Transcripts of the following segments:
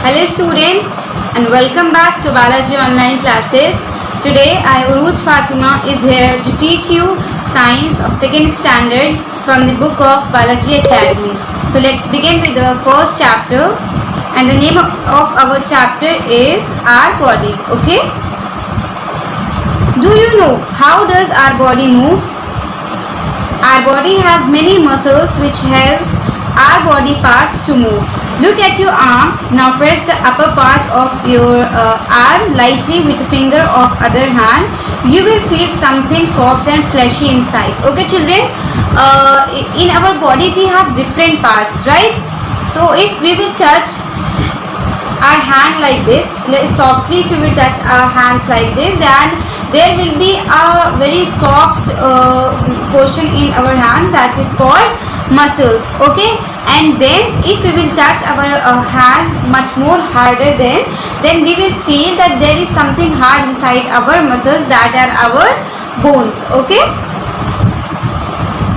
Hello students and welcome back to Balaji online classes. Today I Uruj Fatima is here to teach you science of 2nd standard from the book of Balaji Academy. So let's begin with the first chapter, and the name of our chapter is our body. Okay? Do you know how does our body moves? Our body has many muscles which helps our body parts to move. Look at your arm. Now press the upper part of your arm lightly with the finger of other hand. You will feel something soft and fleshy inside. Okay children, in our body we have different parts, right? So if we will touch our hand like this, softly if we will touch our hands like this, then there will be a very soft portion in our hand that is called muscles. Okay, and then if we will touch our hand much more harder, then we will feel that there is something hard inside our muscles, that are our bones. Okay,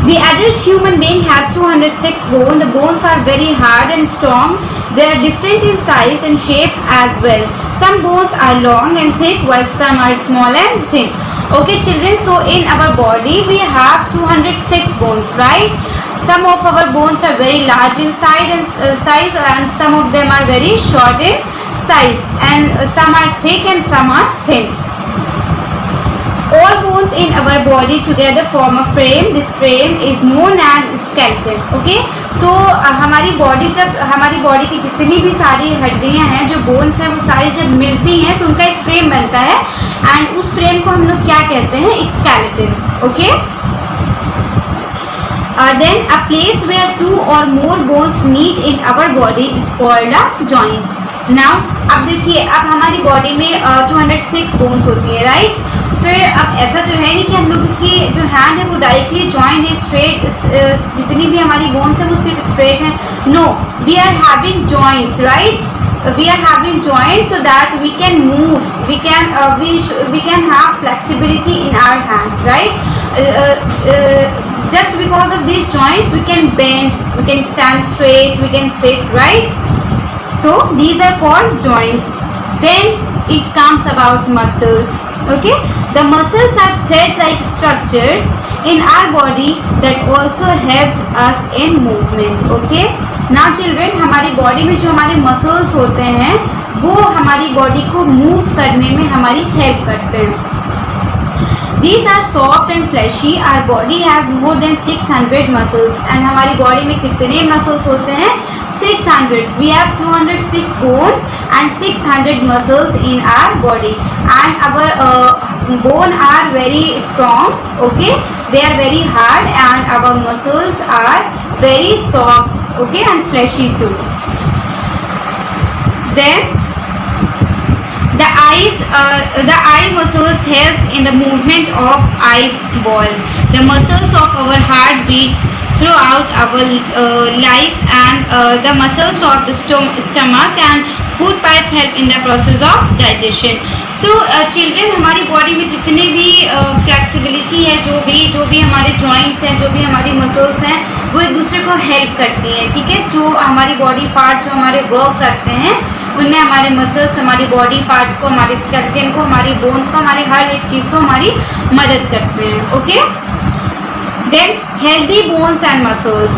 the adult human being has 206 bones. The bones are very hard and strong. They are different in size and shape as well. Some bones are long and thick while some are small and thin. Okay children, so in our body we have 206 bones, right? Some of our bones are very large in size and some of them are very short in size, and some are thick and some are thin. All bones in our body together form a frame. This frame is known as skeleton. Okay, तो हमारी body की जितनी भी सारी हड्डियां हैं, जो bones हैं, वो सारी जब मिलती हैं तो उनका एक फ्रेम बनता है, एंड उस फ्रेम को हम लोग क्या कहते हैं? Skeleton. Okay, then a place where 2 or more bones meet in our body is called a joint. Now अब देखिए, अब हमारी बॉडी में 206 बोन्स होती है, राइट? फिर अब ऐसा जो है नहीं कि हम लोग की जो हैंड है वो डायरेक्टली जॉइंट है, स्ट्रेट, जितनी भी हमारी बोन्स है वो सिर्फ स्ट्रेट है. No, we are having joints, right? We are having joints so that we can move, we can have flexibility in our hands, right? Just because of these joints we can bend, we can stand straight, we can sit, right? So these are called joints. Then it comes about muscles. Okay, the muscles are thread-like structures in our body that also help us in movement. Okay, now children, हमारी body में जो हमारे muscles होते हैं वो हमारी body को move करने में हमारी हेल्प करते हैं. These are soft and fleshy. Our body has more than 600 muscles. And हमारी बॉडी में कितने muscles होते हैं? 600. We have 206 bones and 600 muscles in our body. And our bone are very strong. Okay, they are very hard, and our muscles are very soft. Okay, and fleshy too. Then the eye muscles help in the movement of eyeball. The muscles of our heart beat throughout our lives, and the muscles of the stomach and food pipe help in the process of digestion. So children, हमारी body में जितने भी flexibility है, जो भी हमारे joints हैं, जो भी हमारी मसल्स हैं, वो एक दूसरे को हेल्प करती हैं. ठीक है, जो हमारी बॉडी पार्ट जो हमारे वर्क करते हैं उनमें हमारे मसल्स हमारी बॉडी पार्ट्स को, हमारे स्केलेटन को, हमारी बोन्स को, हमारी हर एक चीज़ को हमारी मदद करते हैं. Okay, then healthy bones and muscles.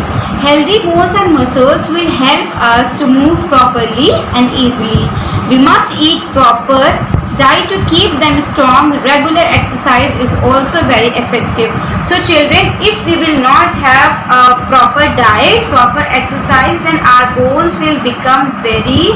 Healthy bones and muscles will help us to move properly and easily. We must eat proper diet to keep them strong. Regular exercise is also very effective. So children, if we will not have a proper diet, proper exercise, then our bones will become very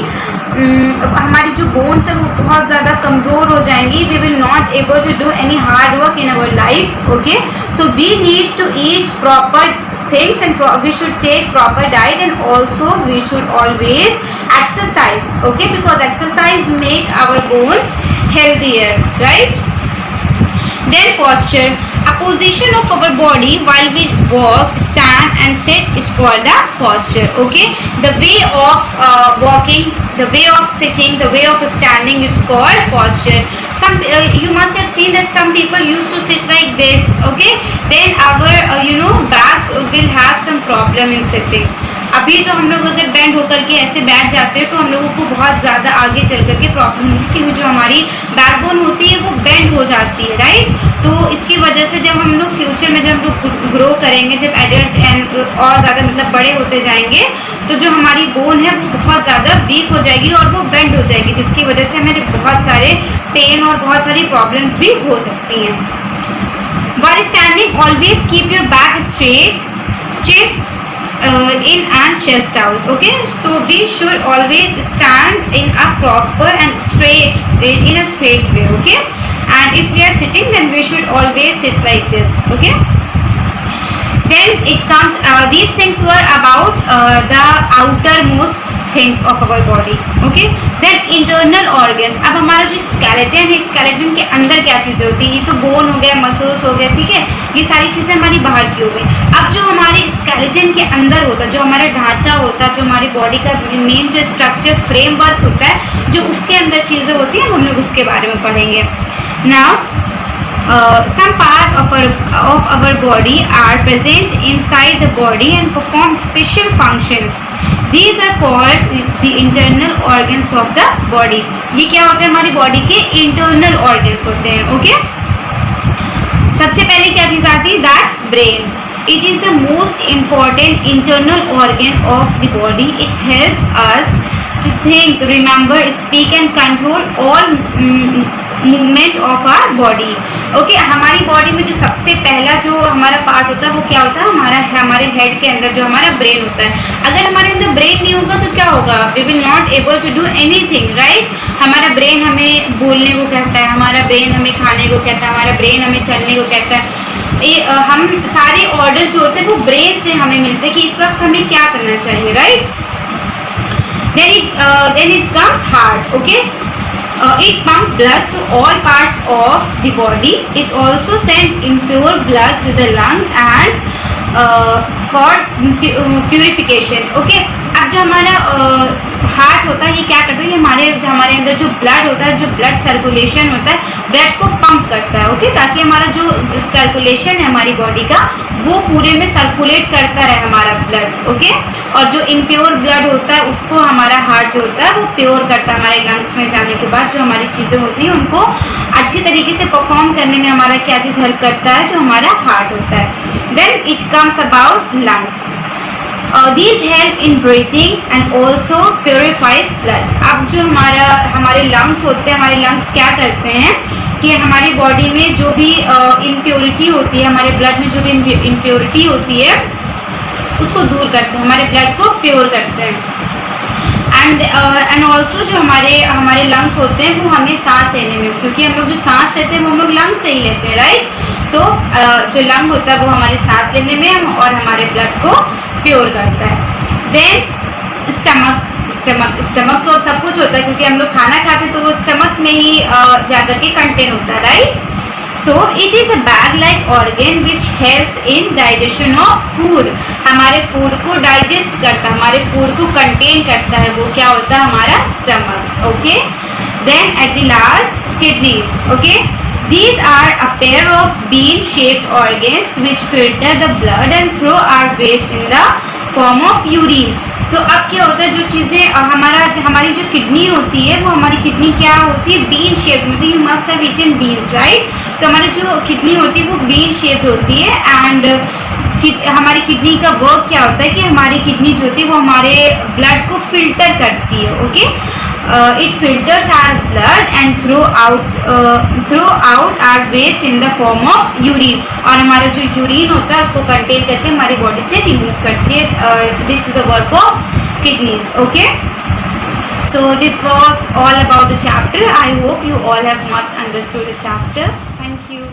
हमारी जो bones है वो बहुत ज़्यादा कमज़ोर हो जाएंगी. We will not able to do any hard work in our lives. Okay, so we need to eat proper things, and we should take proper diet, and also we should always exercise. Okay, because exercise make our bones healthier, right? Then posture. A position of our body while we walk, stand and sit is called a posture. Okay, the way of walking, the way of sitting, the way of standing is called posture. You must have seen that some people used to sit like this. Okay, then our back will have some problem in sitting. अभी तो हम लोग अगर bend होकर के ऐसे बैठ जाते हैं तो हम लोगों को बहुत ज़्यादा आगे चल करके प्रॉब्लम होगी, क्योंकि जो हमारी बैकबोन होती है वो बेंड हो जाती है, राइट। तो इसकी वजह से जब हम लोग फ्यूचर में जब हम लोग ग्रो करेंगे, जब एडल्ट एंड और ज़्यादा मतलब बड़े होते जाएंगे, तो जो हमारी बोन है वो बहुत ज़्यादा वीक हो जाएगी और वो बेंड हो जाएगी, जिसकी वजह से हमें बहुत सारे पेन और बहुत सारी प्रॉब्लम्स भी हो सकती हैं। While standing, always keep your back straight, chin in and chest out. Okay, so we should always stand in a proper and straight in a straight way. Okay, and if we are sitting, then we should always sit like this. Okay. Then it comes, these things were about the outermost things of our body. Okay, then internal organs. अब हमारा जो skeleton है, skeleton के अंदर क्या चीज़ें होती है, ये तो bone हो गया, muscles हो गए, ठीक है, ये सारी चीज़ें हमारी बाहर की हो गई। अब जो हमारे skeleton के अंदर होता है, जो हमारा ढांचा होता है, जो हमारी बॉडी का मेन जो स्ट्रक्चर फ्रेमवर्क होता है, जो उसके अंदर चीज़ें होती हैं, हम लोग उसके बारे में पढ़ेंगे। Now some part of our body are present inside the body and perform special functions. These are called the internal organs of the body. ये क्या होते हैं, हमारी बॉडी के internal organs होते हैं। ओके, सबसे पहले क्या चीज़ आती है, that's brain. It is the most important internal organ of the body. It helps us to think, remember, speak and control all movement of our body. Okay, हमारी body में जो सबसे पहला जो हमारा पार्ट होता है वो क्या होता है, हमारे हेड के अंदर जो हमारा ब्रेन होता है। अगर हमारे अंदर ब्रेन नहीं होगा तो क्या होगा, we will not able to do anything, right. हमारा ब्रेन हमें बोलने को कहता है, हमारा ब्रेन हमें खाने को कहता है, हमारा ब्रेन हमें चलने को कहता है। हम सारे ऑर्डर्स जो होते हैं वो ब्रेन से हमें मिलते हैं कि इस वक्त हमें क्या करना चाहिए, right. Then it comes heart. Okay, it pumps blood to all parts of the body. It also sends impure blood to the lung and for purification. Okay, अब जो हमारा हार्ट होता है ये क्या करता है, ये हमारे अंदर जो ब्लड होता है, जो ब्लड सर्कुलेशन होता है, ब्लड को पंप करता है। ओके, ताकि हमारा जो सर्कुलेशन है हमारी बॉडी का वो पूरे में सर्कुलेट करता रहे हमारा ब्लड। ओके, और जो इम्प्योर ब्लड होता है उसको हमारा हार्ट जो होता है वो प्योर करता है। हमारे लंग्स में जाने के बाद जो हमारी चीज़ें होती हैं उनको अच्छी तरीके से परफॉर्म करने में हमारा क्या चीज़ हेल्प करता है, जो हमारा हार्ट होता है। Then it comes about lungs. These help in breathing and also purifies blood. अब जो हमारे लंग्स होते हैं, हमारे लंग्स क्या करते हैं कि हमारी बॉडी में जो भी इम्प्योरिटी होती है, हमारे ब्लड में जो भी इम्प्योरिटी होती है उसको दूर करते हैं, हमारे ब्लड को प्योर करते हैं। एंड ऑल्सो जो हमारे लंग्स होते हैं वो हमें सांस लेने में, क्योंकि हम लोग जो सांस लेते हैं वो हम लोग लंग्स से ही लेते हैं, राइट। सो जो लंग होता है वो हमारे सांस लेने में और हमारे ब्लड को प्योर करता है। देन स्टमक तो सब कुछ होता है, क्योंकि हम लोग खाना खाते हैं तो वो स्टमक में ही जाकर के कंटेन होता है, right. So it is a bag-like organ which helps in digestion of food. हमारे फूड को डाइजेस्ट करता है, हमारे फूड को कंटेन करता है, वो क्या होता है, हमारा stomach. Okay, then at the last, kidneys. Okay, these are a pair of bean-shaped organs which filter the blood and throw our waste in the form of urine. तो अब क्या होता है, जो चीज़ें हमारी जो किडनी होती है वो हमारी किडनी क्या होती है, बीन शेप में। You must have eaten beans, right. तो हमारी जो किडनी होती है वो बीन शेप होती है। एंड हमारी किडनी का वर्क क्या होता है कि हमारी किडनी जो होती है वो हमारे ब्लड को फिल्टर करती है। Okay, it filters our blood and throw out our waste in the form of urine. और हमारा जो यूरिन होता है उसको कंटेन करके हमारी बॉडी से रिमूव करती है। This is the work of kidneys. Okay, so this was all about the chapter. I hope you all have must understood the chapter. Thank you.